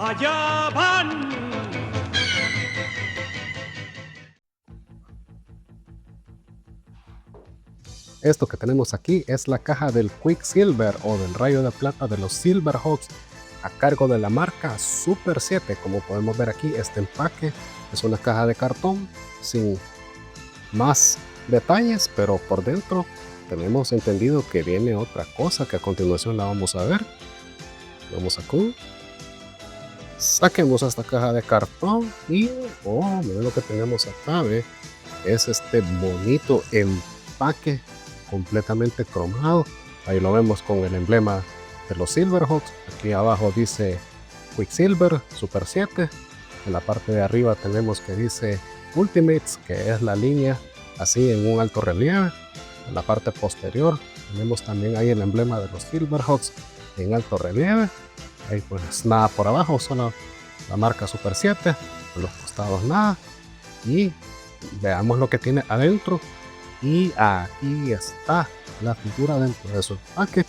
allá van. Esto que tenemos aquí es la caja del Quicksilver o del rayo de plata de los Silverhawks a cargo de la marca Super 7. Como podemos ver aquí, este empaque es una caja de cartón sin más detalles, pero por dentro tenemos entendido que viene otra cosa que a continuación la vamos a ver. Vamos aquí, saquemos esta caja de cartón y miren lo que tenemos acá, ¿ve? Es este bonito empaque completamente cromado. Ahí lo vemos con el emblema de los Silverhawks. Aquí abajo dice Quicksilver Super 7. En la parte de arriba tenemos que dice Ultimates, que es la línea así en un alto relieve. En la parte posterior tenemos también ahí el emblema de los Silverhawks en alto relieve. Ahí pues nada por abajo, solo la marca Super 7. Por los costados nada. Y veamos lo que tiene adentro. Y aquí está la figura dentro de su empaque.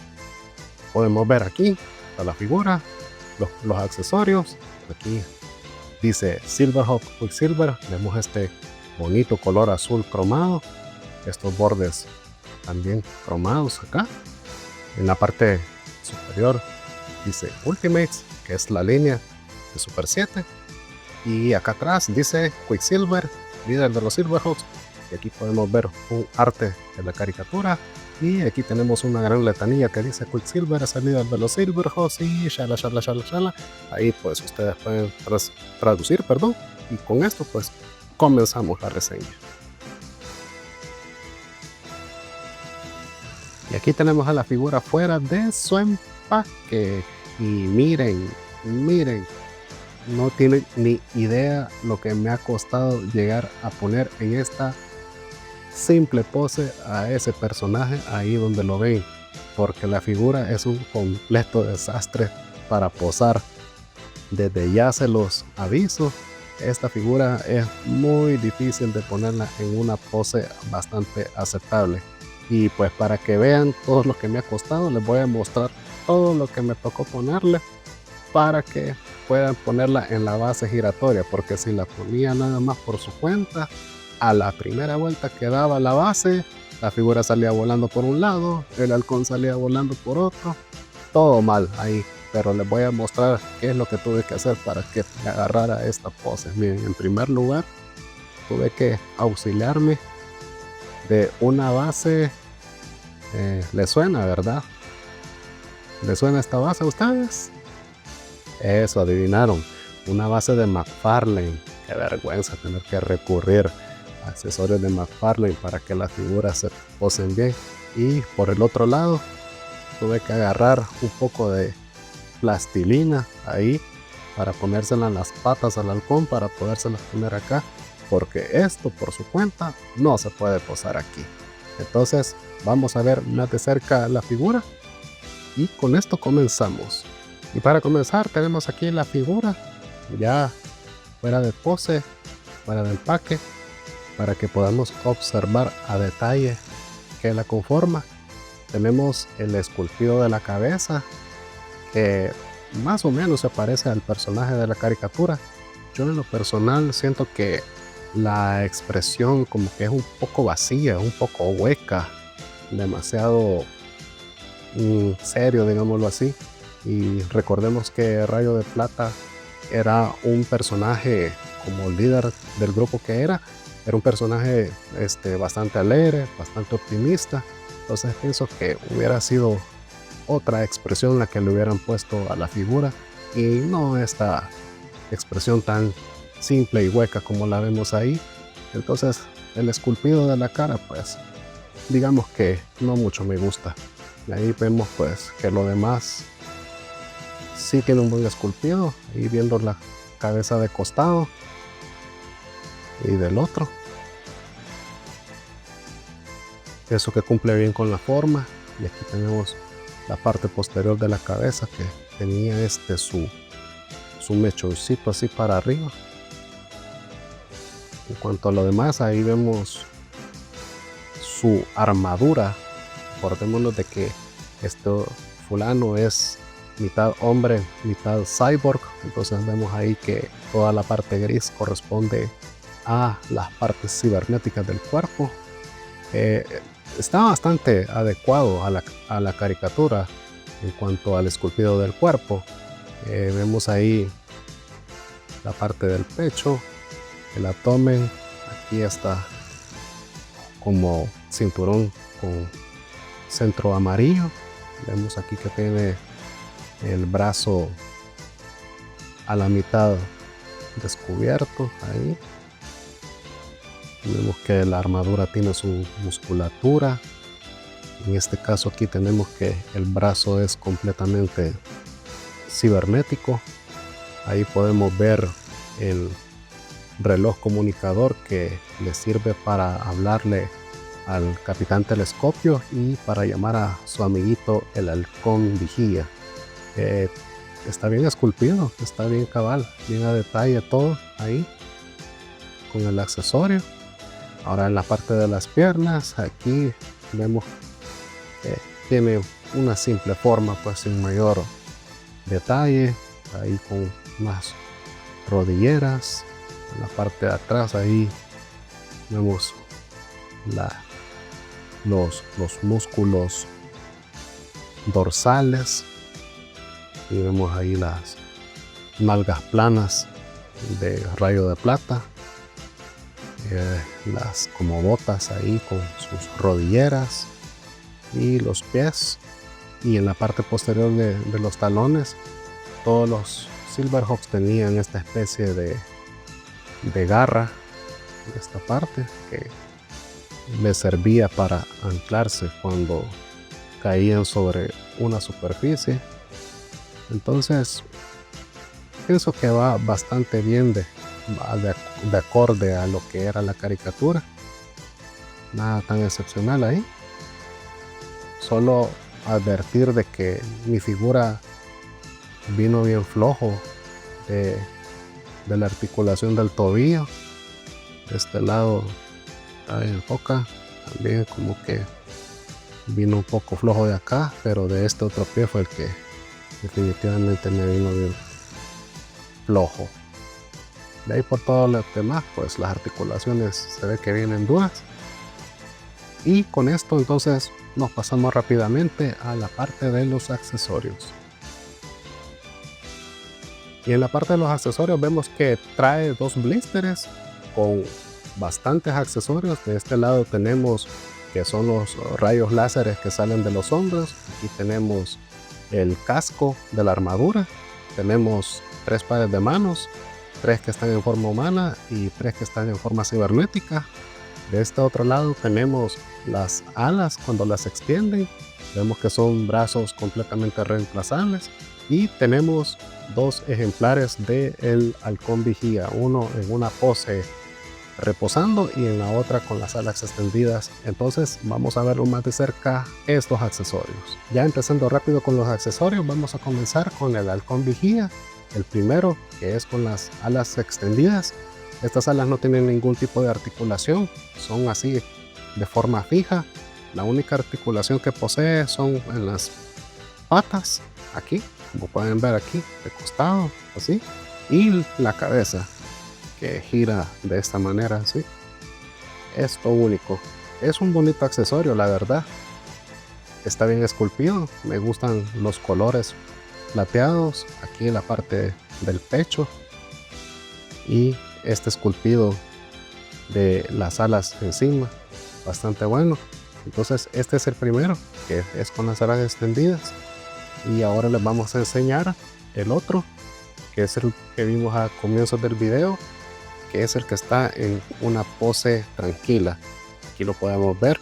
Podemos ver aquí está la figura, los accesorios. Aquí dice Silverhawk Quicksilver. Vemos este bonito color azul cromado. Estos bordes también cromados acá. En la parte superior dice Ultimates, que es la línea de Super 7. Y acá atrás dice Quicksilver, líder de los Silverhawks. Y aquí podemos ver un arte de la caricatura. Y aquí tenemos una gran letanía que dice Quicksilver es el líder de los Silverhawks y shala shala shala shala. Ahí pues ustedes pueden traducir, perdón. Y con esto pues comenzamos la reseña. Y aquí tenemos a la figura fuera de su empaque. Y miren, no tienen ni idea lo que me ha costado llegar a poner en esta simple pose a ese personaje ahí donde lo ven, porque la figura es un completo desastre para posar. Desde ya se los aviso, esta figura es muy difícil de ponerla en una pose bastante aceptable. Y pues para que vean todo lo que me ha costado, les voy a mostrar todo lo que me tocó ponerle para que puedan ponerla en la base giratoria, porque si la ponía nada más por su cuenta, a la primera vuelta que daba la base, la figura salía volando por un lado, el halcón salía volando por otro, todo mal ahí. Pero les voy a mostrar qué es lo que tuve que hacer para que agarrara esta pose. Miren, en primer lugar tuve que auxiliarme de una base. ¿Les suena, verdad? ¿Les suena esta base a ustedes? Eso, adivinaron, una base de McFarlane. Qué vergüenza tener que recurrir a accesorios de McFarlane para que las figuras se posen bien. Y por el otro lado tuve que agarrar un poco de plastilina ahí para ponérsela en las patas al halcón, para podérselas poner acá, porque esto por su cuenta no se puede posar aquí. Entonces vamos a ver más de cerca la figura y con esto comenzamos. Y para comenzar tenemos aquí la figura ya fuera de pose, fuera de empaque, para que podamos observar a detalle que la conforma. Tenemos el esculpido de la cabeza, que más o menos se parece al personaje de la caricatura. Yo en lo personal siento que la expresión como que es un poco vacía, un poco hueca, demasiado serio, digámoslo así. Y recordemos que Rayo de Plata era un personaje como líder del grupo que era un personaje bastante alegre, bastante optimista. Entonces pienso que hubiera sido otra expresión la que le hubieran puesto a la figura y no esta expresión tan simple y hueca como la vemos ahí. Entonces el esculpido de la cara pues digamos que no mucho me gusta. Y ahí vemos pues que lo demás sí tiene un buen esculpido, ahí viendo la cabeza de costado y del otro, eso que cumple bien con la forma. Y aquí tenemos la parte posterior de la cabeza que tenía su mechoncito así para arriba. En cuanto a lo demás, ahí vemos su armadura. Acordémonos de que este fulano es mitad hombre, mitad cyborg. Entonces vemos ahí que toda la parte gris corresponde a las partes cibernéticas del cuerpo. Está bastante adecuado a la caricatura en cuanto al esculpido del cuerpo. Vemos ahí la parte del pecho, el abdomen. Aquí está como cinturón con centro amarillo. Vemos aquí que tiene el brazo a la mitad descubierto ahí. Vemos que la armadura tiene su musculatura. En este caso aquí tenemos que el brazo es completamente cibernético. Ahí podemos ver el reloj comunicador que le sirve para hablarle al Capitán Telescopio y para llamar a su amiguito el Halcón Vigía. Está bien esculpido, está bien cabal, bien a detalle todo ahí con el accesorio. Ahora en la parte de las piernas, aquí vemos que tiene una simple forma, pues sin mayor detalle, ahí con unas rodilleras. En la parte de atrás ahí vemos los músculos dorsales y vemos ahí las nalgas planas de rayo de plata, las como botas ahí con sus rodilleras y los pies. Y en la parte posterior de los talones, todos los Silverhawks tenían esta especie de garra en esta parte que les servía para anclarse cuando caían sobre una superficie. Entonces pienso que va bastante bien de acorde a lo que era la caricatura. Nada tan excepcional ahí. Solo advertir de que mi figura vino bien flojo de la articulación del tobillo. De este lado en foca también como que vino un poco flojo de acá, pero de este otro pie fue el que definitivamente me vino bien flojo. De ahí por todo lo demás, pues las articulaciones se ve que vienen duras. Y con esto entonces nos pasamos rápidamente a la parte de los accesorios. Y en la parte de los accesorios vemos que trae dos blisters con bastantes accesorios. De este lado tenemos que son los rayos láseres que salen de los hombros. Aquí tenemos el casco de la armadura. Tenemos 3 pares de manos, 3 que están en forma humana y 3 que están en forma cibernética. De este otro lado tenemos las alas cuando las extienden. Vemos que son brazos completamente reemplazables. Y tenemos 2 ejemplares del Halcón Vigía, uno en una pose reposando y en la otra con las alas extendidas. Entonces vamos a verlo más de cerca estos accesorios. Ya empezando rápido con los accesorios, vamos a comenzar con el Halcón Vigía. El primero, que es con las alas extendidas. Estas alas no tienen ningún tipo de articulación, son así de forma fija. La única articulación que posee son en las patas, aquí, como pueden ver aquí, de costado, así, y la cabeza, que gira de esta manera, así. Esto único. Es un bonito accesorio, la verdad. Está bien esculpido, me gustan los colores plateados, aquí en la parte del pecho, y este esculpido de las alas encima, bastante bueno. Entonces este es el primero, que es con las alas extendidas. Y ahora les vamos a enseñar el otro, que es el que vimos a comienzos del video, que es el que está en una pose tranquila. Aquí lo podemos ver.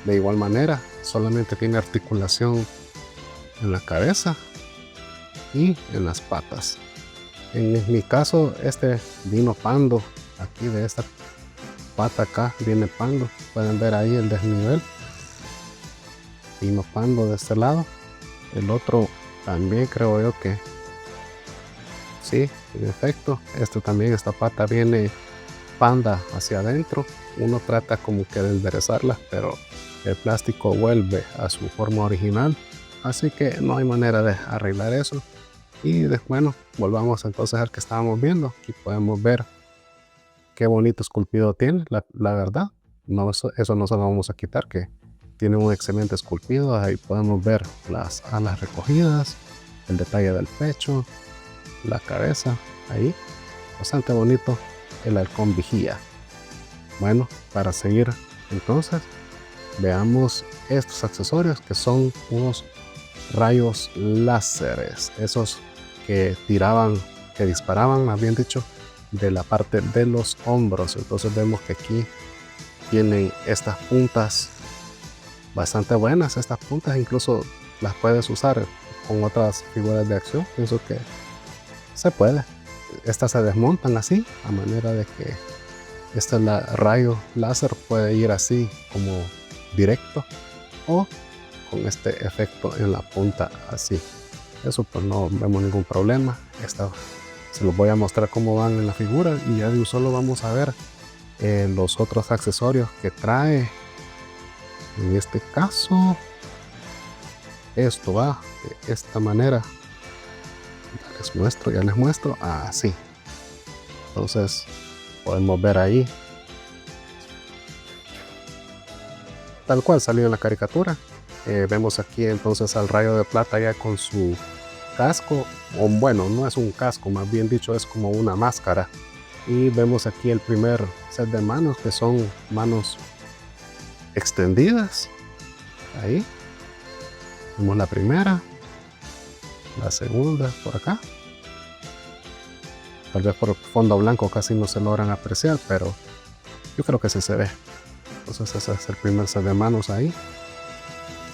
De igual manera, solamente tiene articulación en la cabeza y en las patas. En mi caso, este vino pando. Aquí de esta pata acá viene pando. Pueden ver ahí el desnivel. Vino pando de este lado. El otro también creo yo que sí, en efecto. Este también, esta pata viene panda hacia adentro. Uno trata como que de enderezarla, pero el plástico vuelve a su forma original. así que no hay manera de arreglar eso. Y bueno, volvamos entonces al que estábamos viendo. Aquí podemos ver qué bonito esculpido tiene, la verdad. No, eso no se lo vamos a quitar, que tiene un excelente esculpido. Ahí podemos ver las alas recogidas, el detalle del pecho, la cabeza, ahí. Bastante bonito el halcón vigía. Bueno, para seguir entonces, veamos estos accesorios que son unos rayos láseres, esos que tiraban, que disparaban, más bien dicho, de la parte de los hombros. Entonces vemos que aquí tienen estas puntas bastante buenas. Estas puntas incluso las puedes usar con otras figuras de acción. Pienso que se puede. Estas se desmontan así, a manera de que este rayo láser puede ir así como directo o con este efecto en la punta así. Eso pues no vemos ningún problema. Se los voy a mostrar cómo van en la figura y ya de un solo vamos a ver los otros accesorios que trae. En este caso, esto va de esta manera. Ya les muestro así. Entonces podemos ver ahí tal cual salió en la caricatura. Vemos aquí entonces al Rayo de Plata ya con su casco, o bueno, no es un casco, más bien dicho es como una máscara. Y vemos aquí el primer set de manos, que son manos extendidas. Ahí vemos la primera, la segunda por acá. Tal vez por fondo blanco casi no se logran apreciar, pero yo creo que sí se ve. Entonces ese es el primer set de manos ahí.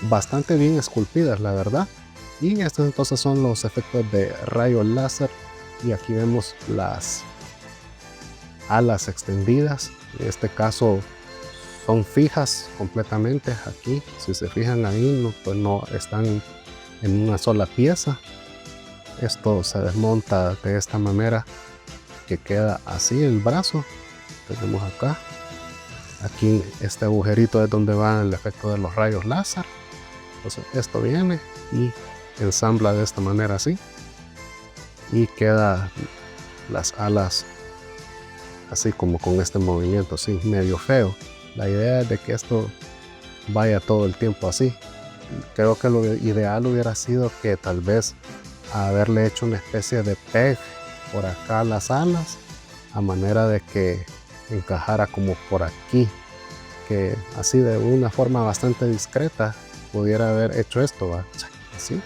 Bastante bien esculpidas, la verdad. Y estos entonces son los efectos de rayo láser. Y aquí vemos las alas extendidas. En este caso son fijas completamente aquí. Si se fijan ahí, no, pues no están en una sola pieza. Esto se desmonta de esta manera, que queda así el brazo. Tenemos acá. Aquí este agujerito es donde va el efecto de los rayos láser. Entonces esto viene y ensambla de esta manera así. Y queda las alas así como con este movimiento así medio feo. La idea es de que esto vaya todo el tiempo así. Creo que lo ideal hubiera sido que tal vez haberle hecho una especie de peg por acá las alas, a manera de que encajara como por aquí, que así de una forma bastante discreta pudiera haber hecho esto, ¿va? Así,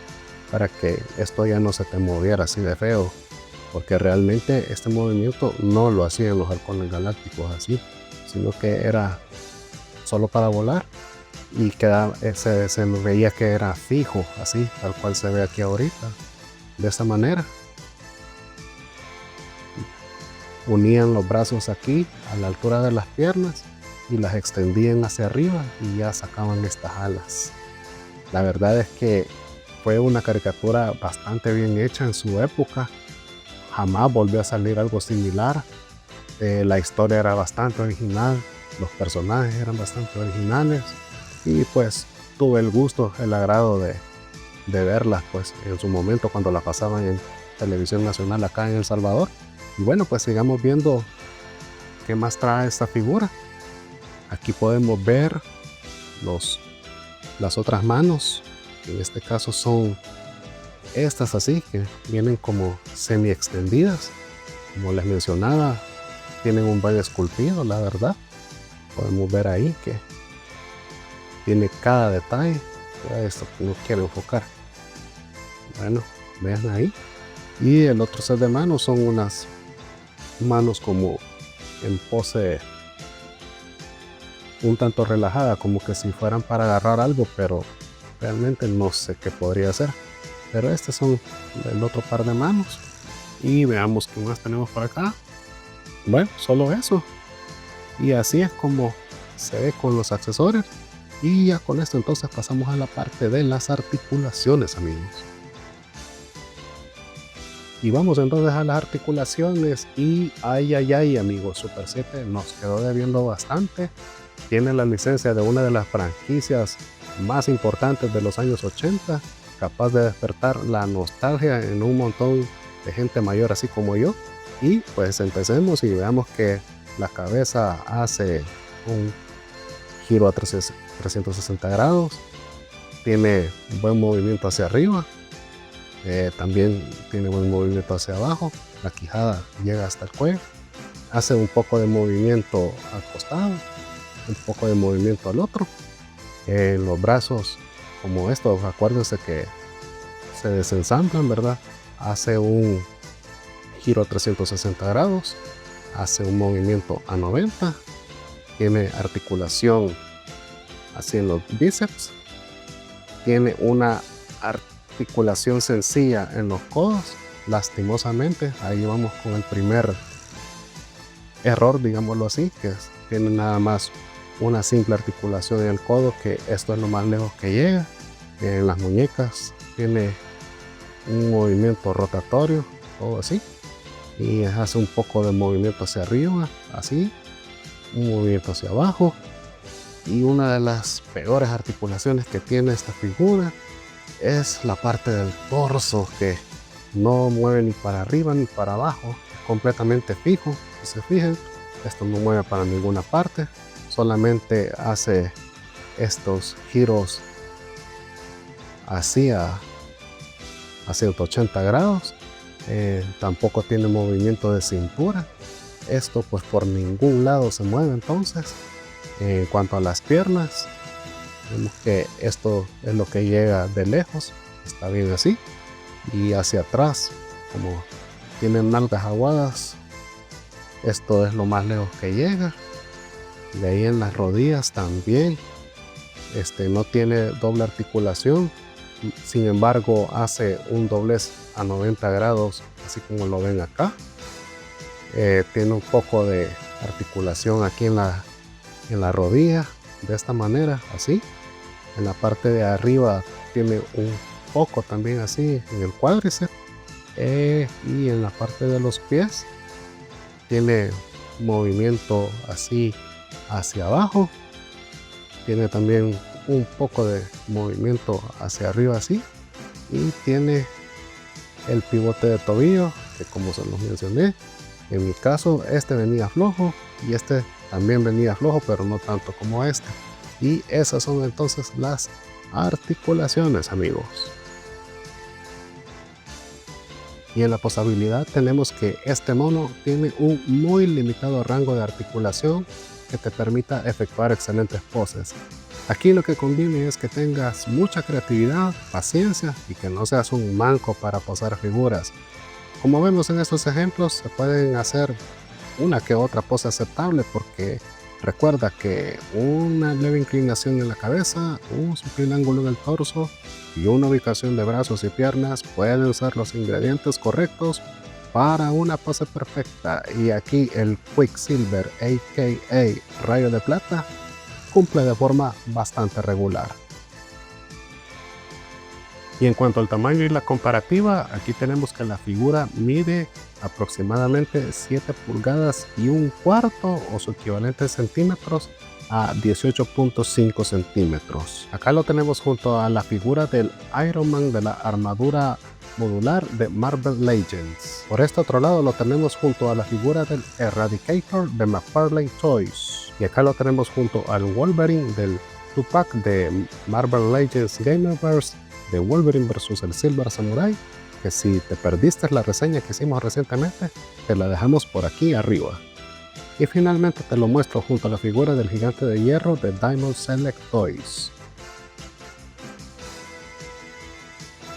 para que esto ya no se te moviera así de feo, porque realmente este movimiento no lo hacían los halcones galácticos así, sino que era solo para volar y se veía que era fijo, así, tal cual se ve aquí ahorita, de esa manera. Unían los brazos aquí a la altura de las piernas y las extendían hacia arriba y ya sacaban estas alas. La verdad es que fue una caricatura bastante bien hecha en su época. Jamás volvió a salir algo similar. La historia era bastante original, los personajes eran bastante originales y pues tuve el gusto, el agrado de verlas pues en su momento cuando la pasaban en televisión nacional acá en El Salvador. Y bueno, pues sigamos viendo qué más trae esta figura. Aquí podemos ver las otras manos, que en este caso son estas así, que vienen como semi extendidas. Como les mencionaba, tienen un buen esculpido, la verdad. Podemos ver ahí que tiene cada detalle. Mira esto que no quiero enfocar. Bueno, vean ahí. Y el otro set de manos son unas manos como en pose un tanto relajada, como que si fueran para agarrar algo, pero realmente no sé qué podría ser. Pero estos son el otro par de manos. Y veamos qué más tenemos por acá. Bueno, solo eso. Y así es como se ve con los accesorios. Y ya con esto entonces pasamos a la parte de las articulaciones, amigos. Y vamos entonces a las articulaciones. Y ay amigos, Super 7 nos quedó debiendo bastante. Tiene la licencia de una de las franquicias más importantes de los años 80. capaz de despertar la nostalgia en un montón de gente mayor así como yo. Y pues empecemos y veamos que la cabeza hace un giro a 360 grados, tiene buen movimiento hacia arriba, también tiene buen movimiento hacia abajo, la quijada llega hasta el cuello, hace un poco de movimiento al costado, un poco de movimiento al otro, los brazos como estos, acuérdense que se desensamblan, ¿verdad? Hace un giro a 360 grados, hace un movimiento a 90, tiene articulación así en los bíceps, tiene una articulación sencilla en los codos. Lastimosamente, ahí vamos con el primer error, digámoslo así, que tiene nada más una simple articulación en el codo, que esto es lo más lejos que llega. En las muñecas tiene un movimiento rotatorio, todo así, y hace un poco de movimiento hacia arriba, así, un movimiento hacia abajo. Y una de las peores articulaciones que tiene esta figura es la parte del torso, que no mueve ni para arriba ni para abajo, es completamente fijo. Si se fijan, esto no mueve para ninguna parte, solamente hace estos giros así a 180 grados. Tampoco tiene movimiento de cintura, esto pues por ningún lado se mueve. Entonces, en cuanto a las piernas, vemos que esto es lo que llega de lejos, está bien así, y hacia atrás, como tienen nalgas aguadas, esto es lo más lejos que llega. De ahí en las rodillas también, no tiene doble articulación, sin embargo hace un doblez a 90 grados, así como lo ven acá. Tiene un poco de articulación aquí en la rodilla, de esta manera, así. En la parte de arriba tiene un poco también así en el cuádriceps, y en la parte de los pies tiene movimiento así hacia abajo, tiene también un poco de movimiento hacia arriba así, y tiene el pivote de tobillo, que como se los mencioné, en mi caso este venía flojo y este también venía flojo, pero no tanto como este. Y esas son entonces las articulaciones, amigos. Y en la posabilidad tenemos que este mono tiene un muy limitado rango de articulación que te permita efectuar excelentes poses. Aquí lo que conviene es que tengas mucha creatividad, paciencia y que no seas un manco para posar figuras. Como vemos en estos ejemplos, se pueden hacer una que otra pose aceptable, porque recuerda que una leve inclinación en la cabeza, un sutil ángulo en el torso y una ubicación de brazos y piernas pueden ser los ingredientes correctos para una pose perfecta. Y aquí el Quicksilver, aka Rayo de Plata, cumple de forma bastante regular. Y en cuanto al tamaño y la comparativa, aquí tenemos que la figura mide aproximadamente 7 pulgadas y un cuarto, o su equivalente en centímetros, a 18.5 centímetros. Acá lo tenemos junto a la figura del Iron Man de la armadura modular de Marvel Legends. Por este otro lado lo tenemos junto a la figura del Eradicator de McFarlane Toys. Y acá lo tenemos junto al Wolverine del 2-pack de Marvel Legends Gamerverse de Wolverine vs el Silver Samurai, que si te perdiste la reseña que hicimos recientemente, te la dejamos por aquí arriba. Y finalmente te lo muestro junto a la figura del Gigante de Hierro de Diamond Select Toys.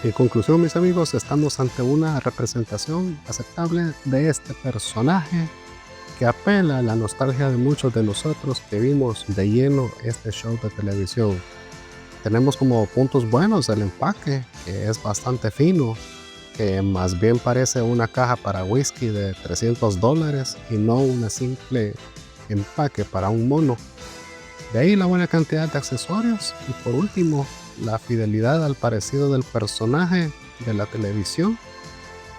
En conclusión, mis amigos, estamos ante una representación aceptable de este personaje que apela a la nostalgia de muchos de nosotros que vimos de lleno este show de televisión. Tenemos como puntos buenos el empaque, que es bastante fino, que más bien parece una caja para whisky de $300 y no una simple empaque para un mono. De ahí la buena cantidad de accesorios y por último la fidelidad al parecido del personaje de la televisión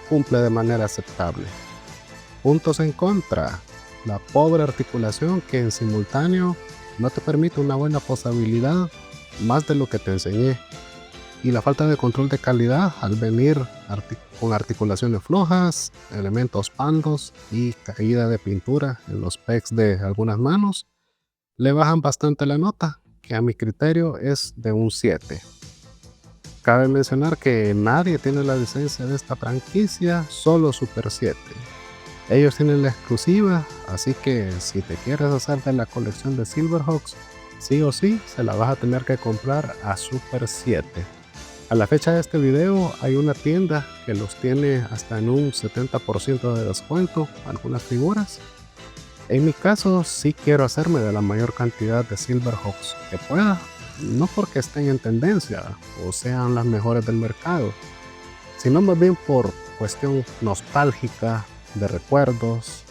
cumple de manera aceptable. Puntos en contra: la pobre articulación, que en simultáneo no te permite una buena posabilidad más de lo que te enseñé. y la falta de control de calidad al venir con articulaciones flojas, elementos pandos y caída de pintura en los pegs de algunas manos, le bajan bastante la nota, que a mi criterio es de un 7. Cabe mencionar que nadie tiene la licencia de esta franquicia, solo Super 7. Ellos tienen la exclusiva, así que si te quieres hacer de la colección de Silverhawks, sí o sí se la vas a tener que comprar a Super 7. A la fecha de este video hay una tienda que los tiene hasta en un 70% de descuento, algunas figuras. En mi caso sí quiero hacerme de la mayor cantidad de Silverhawks que pueda, no porque estén en tendencia o sean las mejores del mercado, sino más bien por cuestión nostálgica, de recuerdos,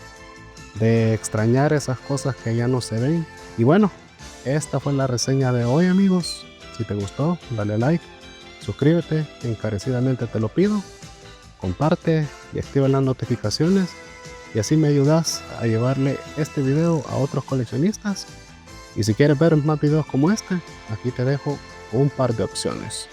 de extrañar esas cosas que ya no se ven. Y bueno, esta fue la reseña de hoy, amigos. Si te gustó, dale like, suscríbete, encarecidamente te lo pido, comparte y activa las notificaciones, y así me ayudas a llevarle este video a otros coleccionistas. Y si quieres ver más videos como este, aquí te dejo un par de opciones.